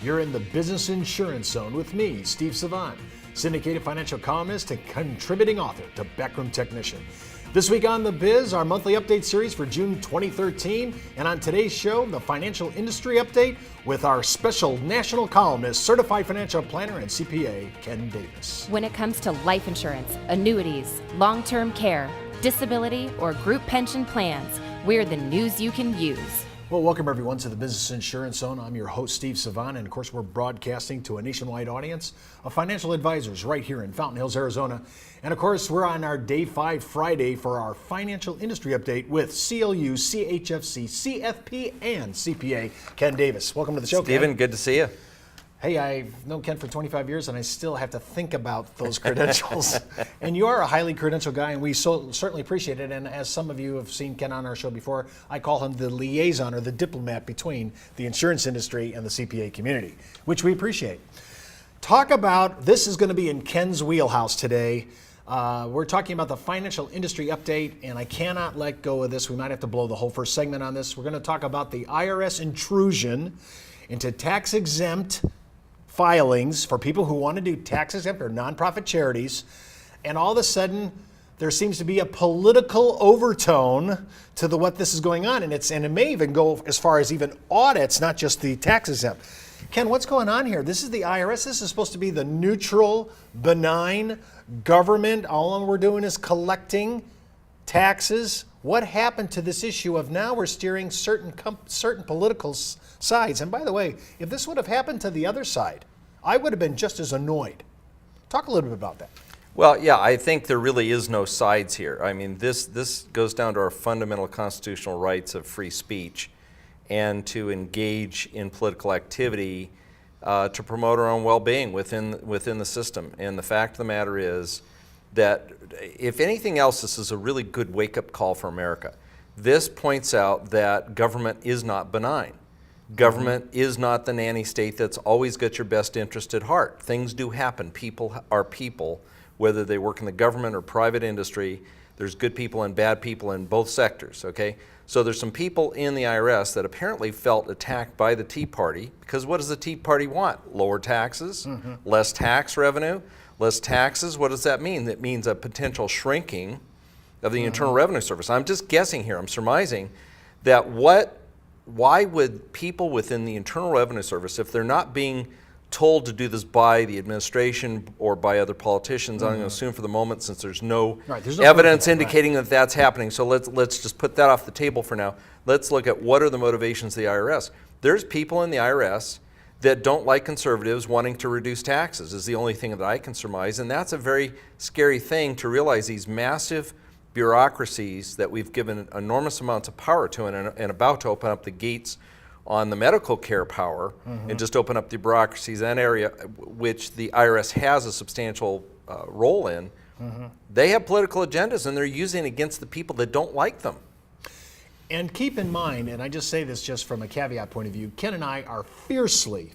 You're in the Business Insurance Zone with me, Steve Savant, syndicated financial columnist and contributing author to Backroom Technician. This week on The Biz, our monthly update series for June 2013, and on today's show, the financial industry update with our special national columnist, certified financial planner and CPA, Ken Davis. When it comes to life insurance, annuities, long-term care, disability, or group pension plans, we're the news you can use. Well, welcome everyone to the Business Insurance Zone. I'm your host, Steve Savant, and of course we're broadcasting to a nationwide audience of financial advisors right here in Fountain Hills, Arizona. And of course, we're on our Day 5 Friday for our financial industry update with CLU, CHFC, CFP, and CPA, Ken Davis. Welcome to the show, Stephen, Ken. good to see you. Hey, I've known Ken for 25 years, and I still have to think about those credentials. And you are a highly credentialed guy, and we certainly appreciate it. And as some of you have seen Ken on our show before, I call him the liaison or the diplomat between the insurance industry and the CPA community, which we appreciate. Talk about, this is going to be in Ken's wheelhouse today. We're talking about the financial industry update, and I cannot let go of this. We might have to blow the whole first segment on this. We're going to talk about the IRS intrusion into tax-exempt filings for people who want to do tax-exempt or nonprofit charities, and all of a sudden there seems to be a political overtone to what this is going on, and it may even go as far as even audits, not just the tax-exempt. Ken, what's going on here? This is the IRS. This is supposed to be the neutral, benign government. All we're doing is collecting taxes. What happened to this issue of now we're steering certain political sides? And by the way, if this would have happened to the other side, I would have been just as annoyed. Talk a little bit about that. Well, yeah, I think there really is no sides here. I mean, this goes down to our fundamental constitutional rights of free speech and to engage in political activity to promote our own well-being within the system. And the fact of the matter is that, if anything else, this is a really good wake-up call for America. This points out that government is not benign. Government is not the nanny state that's always got your best interest at heart. Things do happen. People are people, whether they work in the government or private industry. There's good people and bad people in both sectors, okay? So there's some people in the IRS that apparently felt attacked by the Tea Party, because what does the Tea Party want? Lower taxes, less tax revenue, less taxes. What does that mean? That means a potential shrinking of the Internal Revenue Service. I'm just guessing here, I'm surmising that why would people within the Internal Revenue Service, if they're not being told to do this by the administration or by other politicians, I'm going to assume for the moment, since there's no evidence indicating that that's happening, so let's just put that off the table for now. Let's look at what are the motivations of the IRS. There's people in the IRS that don't like conservatives wanting to reduce taxes, is the only thing that I can surmise, and that's a very scary thing to realize. These massive bureaucracies that we've given enormous amounts of power to and about to open up the gates on the medical care power and just open up the bureaucracies, that area which the IRS has a substantial role in. They have political agendas, and they're using it against the people that don't like them. And keep in mind, and I just say this just from a caveat point of view, Ken and I are fiercely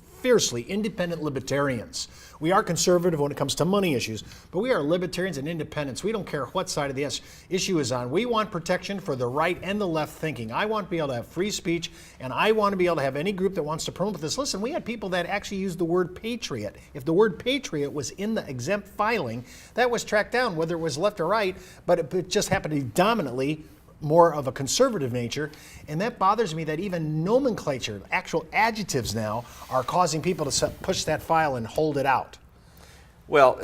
independent libertarians. We are conservative when it comes to money issues, but we are libertarians and independents. We don't care what side of the issue is on. We want protection for the right and the left thinking. I want to be able to have free speech, and I want to be able to have any group that wants to promote this. Listen, we had people that actually used the word patriot. If the word patriot was in the exempt filing, that was tracked down, whether it was left or right, but it just happened to be dominantly more of a conservative nature, and that bothers me that even nomenclature, actual adjectives now, are causing people to push that file and hold it out. Well,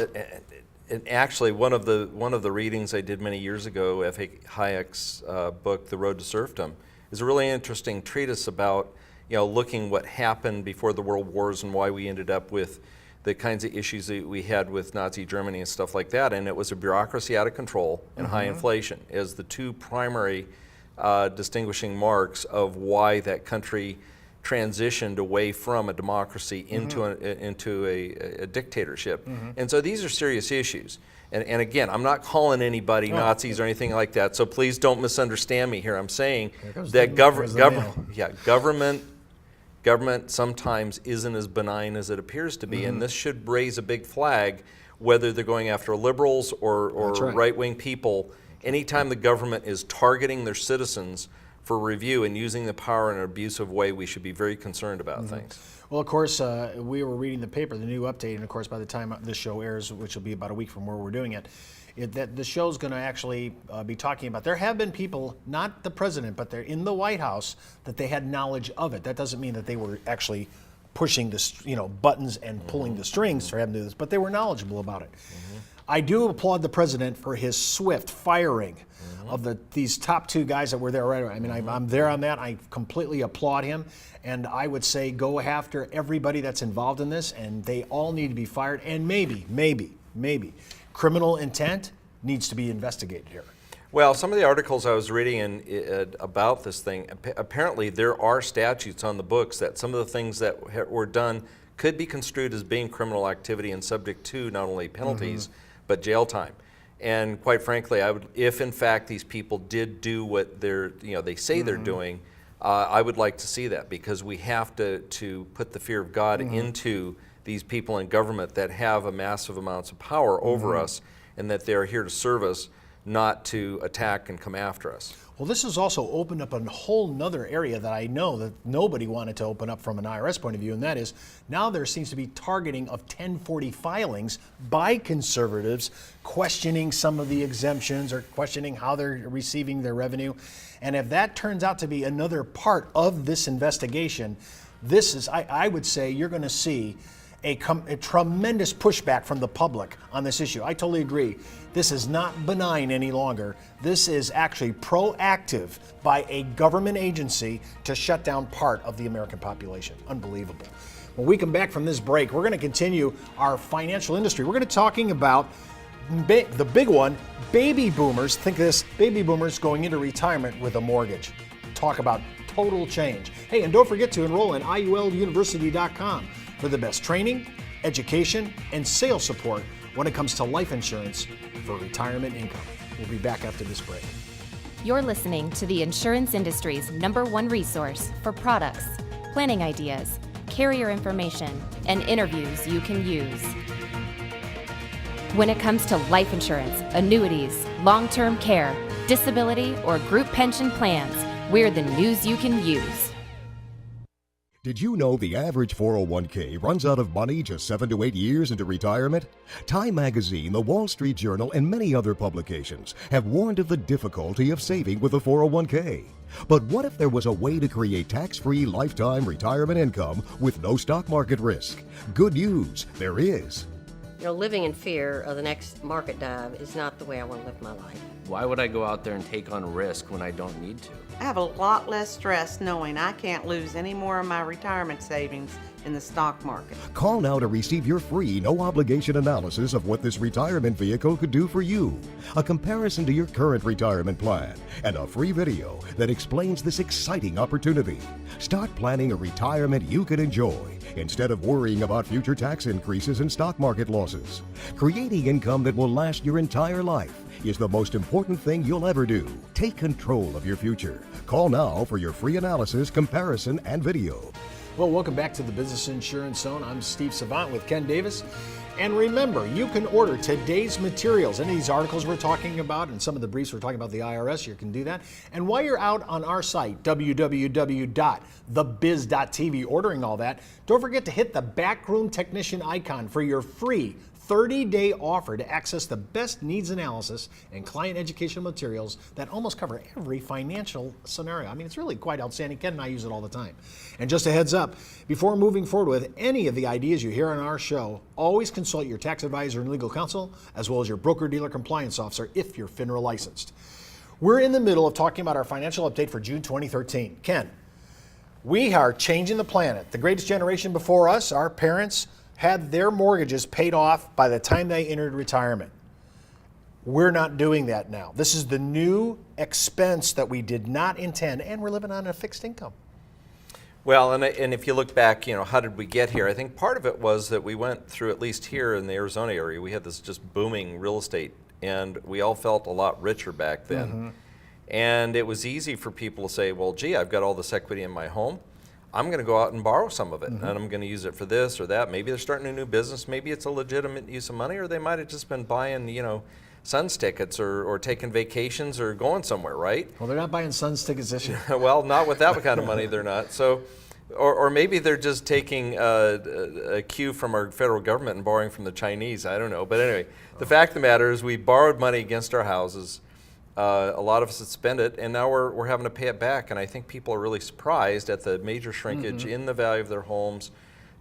actually, one of the readings I did many years ago, F.A. Hayek's book, The Road to Serfdom, is a really interesting treatise about looking what happened before the World Wars and why we ended up with the kinds of issues that we had with Nazi Germany and stuff like that. And it was a bureaucracy out of control and high inflation as the two primary distinguishing marks of why that country transitioned away from a democracy into a dictatorship. And so these are serious issues. And again, I'm not calling anybody Nazis or anything like that, so please don't misunderstand me here. I'm saying that government sometimes isn't as benign as it appears to be, and this should raise a big flag, whether they're going after liberals or right-wing people. Anytime the government is targeting their citizens for review and using the power in an abusive way, we should be very concerned about things. Well, of course, we were reading the paper, the new update, and of course, by the time this show airs, which will be about a week from where we're doing it, that the show's going to actually be talking about. There have been people, not the president, but they're in the White House, that they had knowledge of it. That doesn't mean that they were actually pushing the buttons and pulling the strings for having to do this, but they were knowledgeable about it. I do applaud the president for his swift firing of these top two guys that were there right away. I mean, I'm there on that. I completely applaud him, and I would say go after everybody that's involved in this, and they all need to be fired. And maybe criminal intent needs to be investigated here. Well, some of the articles I was reading about this thing, apparently there are statutes on the books that some of the things that were done could be construed as being criminal activity and subject to not only penalties, but jail time. And quite frankly, if in fact these people did do what they say they're doing, I would like to see that, because we have to put the fear of God into these people in government that have a massive amounts of power over us, and that they're here to serve us, not to attack and come after us. Well, this has also opened up a whole nother area that I know that nobody wanted to open up from an IRS point of view, and that is now there seems to be targeting of 1040 filings by conservatives, questioning some of the exemptions or questioning how they're receiving their revenue. And if that turns out to be another part of this investigation, this is, I would say, you're going to see a tremendous pushback from the public on this issue. I totally agree. This is not benign any longer. This is actually proactive by a government agency to shut down part of the American population. Unbelievable. When we come back from this break, we're going to continue our financial industry. We're going to be talking about the big one, baby boomers. Think of this, baby boomers going into retirement with a mortgage. Talk about total change. Hey, and don't forget to enroll in IULUniversity.com for the best training, education, and sales support when it comes to life insurance for retirement income. We'll be back after this break. You're listening to the insurance industry's #1 resource for products, planning ideas, carrier information, and interviews you can use. When it comes to life insurance, annuities, long-term care, disability, or group pension plans, we're the news you can use. Did you know the average 401k runs out of money just 7 to 8 years into retirement? Time Magazine, the Wall Street Journal, and many other publications have warned of the difficulty of saving with a 401k. But what if there was a way to create tax-free lifetime retirement income with no stock market risk? Good news, there is. Living in fear of the next market dive is not the way I want to live my life. Why would I go out there and take on risk when I don't need to? I have a lot less stress knowing I can't lose any more of my retirement savings in the stock market. Call now to receive your free, no-obligation analysis of what this retirement vehicle could do for you, a comparison to your current retirement plan, and a free video that explains this exciting opportunity. Start planning a retirement you can enjoy instead of worrying about future tax increases and stock market losses. Creating income that will last your entire life is the most important thing you'll ever do. Take control of your future. Call now for your free analysis, comparison, and video. Well, welcome back to the Business Insurance Zone. I'm Steve Savant with Ken Davis. And remember, you can order today's materials. Any of these articles we're talking about and some of the briefs we're talking about the IRS, you can do that. And while you're out on our site, www.thebiz.tv, ordering all that, don't forget to hit the backroom technician icon for your free 30-day offer to access the best needs analysis and client educational materials that almost cover every financial scenario. I mean, it's really quite outstanding. Ken and I use it all the time. And just a heads up, before moving forward with any of the ideas you hear on our show, always consult your tax advisor and legal counsel, as well as your broker-dealer compliance officer if you're FINRA licensed. We're in the middle of talking about our financial update for June 2013. Ken, we are changing the planet. The greatest generation before us, our parents, had their mortgages paid off by the time they entered retirement. We're not doing that now. This is the new expense that we did not intend, and we're living on a fixed income. Well, and if you look back, how did we get here? I think part of it was that we went through, at least here in the Arizona area, we had this just booming real estate, and we all felt a lot richer back then. And it was easy for people to say, well, gee, I've got all this equity in my home. I'm going to go out and borrow some of it, and I'm going to use it for this or that. Maybe they're starting a new business. Maybe it's a legitimate use of money, or they might have just been buying, Suns tickets or taking vacations or going somewhere, right? Well, they're not buying Suns tickets this year. Well, not with that kind of money, they're not. So, or maybe they're just taking a cue from our federal government and borrowing from the Chinese. I don't know. But anyway, the fact of the matter is we borrowed money against our houses. A lot of us had spent it, and now we're having to pay it back. And I think people are really surprised at the major shrinkage in the value of their homes,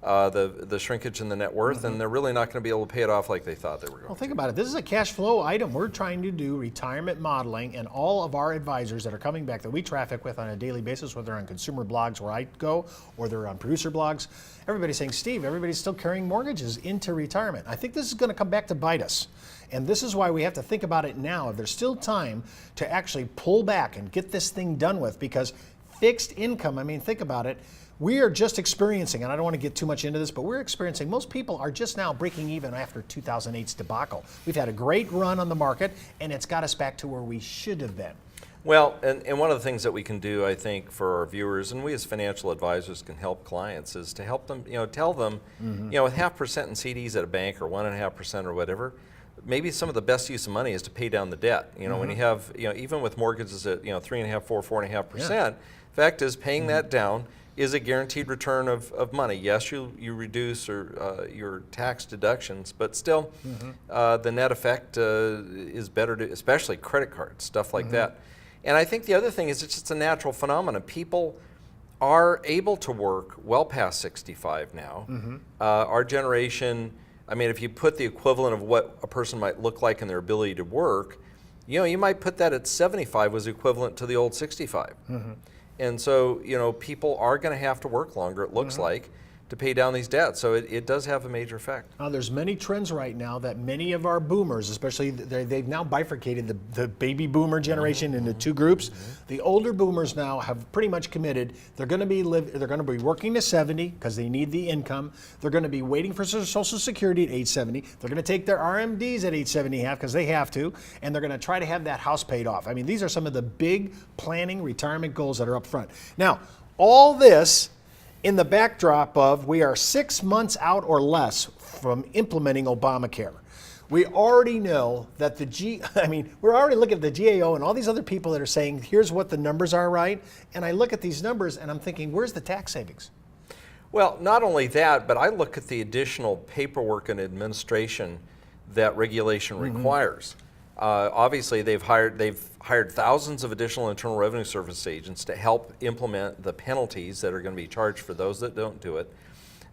the shrinkage in the net worth, and they're really not going to be able to pay it off like they thought they were going to. Well, think about it. This is a cash flow item. We're trying to do retirement modeling, and all of our advisors that are coming back that we traffic with on a daily basis, whether on consumer blogs where I go or they're on producer blogs, everybody's saying, Steve, everybody's still carrying mortgages into retirement. I think this is going to come back to bite us. And this is why we have to think about it now. If there's still time to actually pull back and get this thing done with, because fixed income, I mean, think about it. We are just experiencing, and I don't want to get too much into this, but we're experiencing, most people are just now breaking even after 2008's debacle. We've had a great run on the market, and it's got us back to where we should have been. Well, and one of the things that we can do, I think, for our viewers, and we as financial advisors can help clients, is to help them, tell them, with 0.5% in CDs at a bank or 1.5% or whatever, maybe some of the best use of money is to pay down the debt. When you have, even with mortgages at 3.5%, 4.5%, fact is paying that down is a guaranteed return of money. Yes, you reduce your tax deductions, but still the net effect is better, especially credit cards, stuff like that. And I think the other thing is it's just a natural phenomenon. People are able to work well past 65 now. Our generation, I mean, if you put the equivalent of what a person might look like in their ability to work, you might put that at 75 was equivalent to the old 65. And so, people are going to have to work longer, it looks like, to pay down these debts. So it does have a major effect. Now, there's many trends right now that many of our boomers, especially, they've now bifurcated the baby boomer generation into two groups. The older boomers now have pretty much committed. They're going to be working to 70 because they need the income. They're going to be waiting for Social Security at age 70. They're going to take their RMDs at age 70 because they have to, and they're going to try to have that house paid off. I mean, these are some of the big planning retirement goals that are up front. Now, all this in the backdrop of we are 6 months out or less from implementing Obamacare. We already know that we're already looking at the GAO and all these other people that are saying, here's what the numbers are, right? And I look at these numbers and I'm thinking, where's the tax savings? Well, not only that, but I look at the additional paperwork and administration that regulation requires. Obviously, they've hired thousands of additional Internal Revenue Service agents to help implement the penalties that are going to be charged for those that don't do it.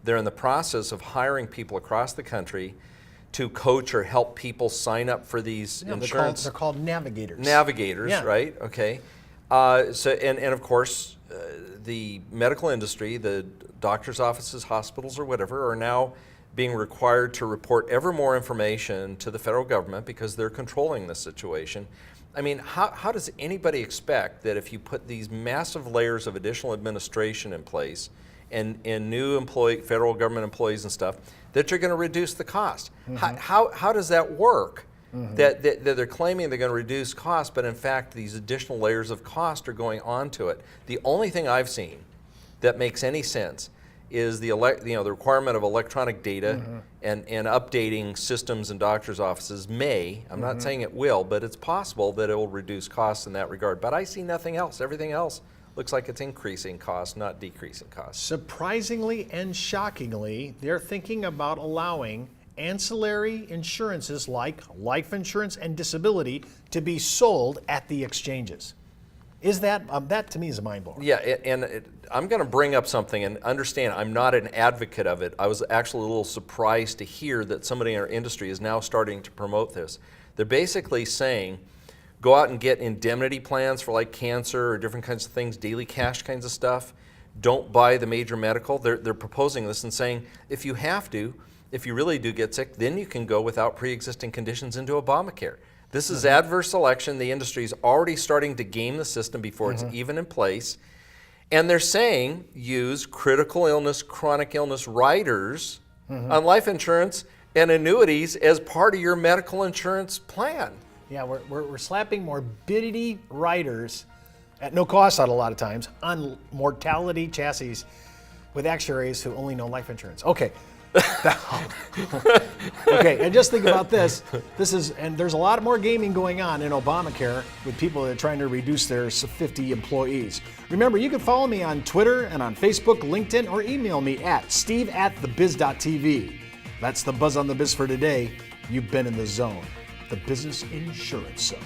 They're in the process of hiring people across the country to coach or help people sign up for these insurance. They're called navigators. Navigators, Yeah. Right? Okay. And of course, the medical industry, the doctor's offices, hospitals, or whatever, are now being required to report ever more information to the federal government because they're controlling the situation. I mean, how does anybody expect that if you put these massive layers of additional administration in place and new federal government employees and stuff, that you're going to reduce the cost? How does that work? That they're claiming they're going to reduce cost, but in fact these additional layers of cost are going onto it. The only thing I've seen that makes any sense is the requirement of electronic data and updating systems in doctors' offices I'm not saying it will, but it's possible that it will reduce costs in that regard. But I see nothing else. Everything else looks like it's increasing costs, not decreasing costs. Surprisingly and shockingly, they're thinking about allowing ancillary insurances like life insurance and disability to be sold at the exchanges. Is that to me is a mind blower. Yeah, and I'm going to bring up something and understand I'm not an advocate of it. I was actually a little surprised to hear that somebody in our industry is now starting to promote this. They're basically saying, go out and get indemnity plans for like cancer or different kinds of things, daily cash kinds of stuff. Don't buy the major medical. They're proposing this and saying, if you really do get sick, then you can go without pre-existing conditions into Obamacare. This is adverse selection. The industry is already starting to game the system before it's even in place. And they're saying use critical illness, chronic illness riders on life insurance and annuities as part of your medical insurance plan. Yeah, we're slapping morbidity riders at no cost out a lot of times on mortality chassis with actuaries who only know life insurance. Okay, Okay, and just think about this. And there's a lot more gaming going on in Obamacare with people that are trying to reduce their 50 employees. Remember, you can follow me on Twitter and on Facebook, LinkedIn, or email me at steve@thebiz.tv. That's the Buzz on the Biz for today. You've been in the zone, the business insurance zone.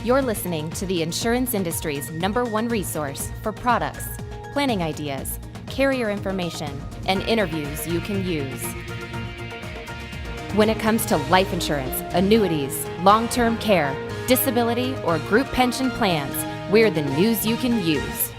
You're listening to the insurance industry's #1 resource for products, planning ideas, carrier information, and interviews you can use. When it comes to life insurance, annuities, long-term care, disability, or group pension plans, we're the news you can use.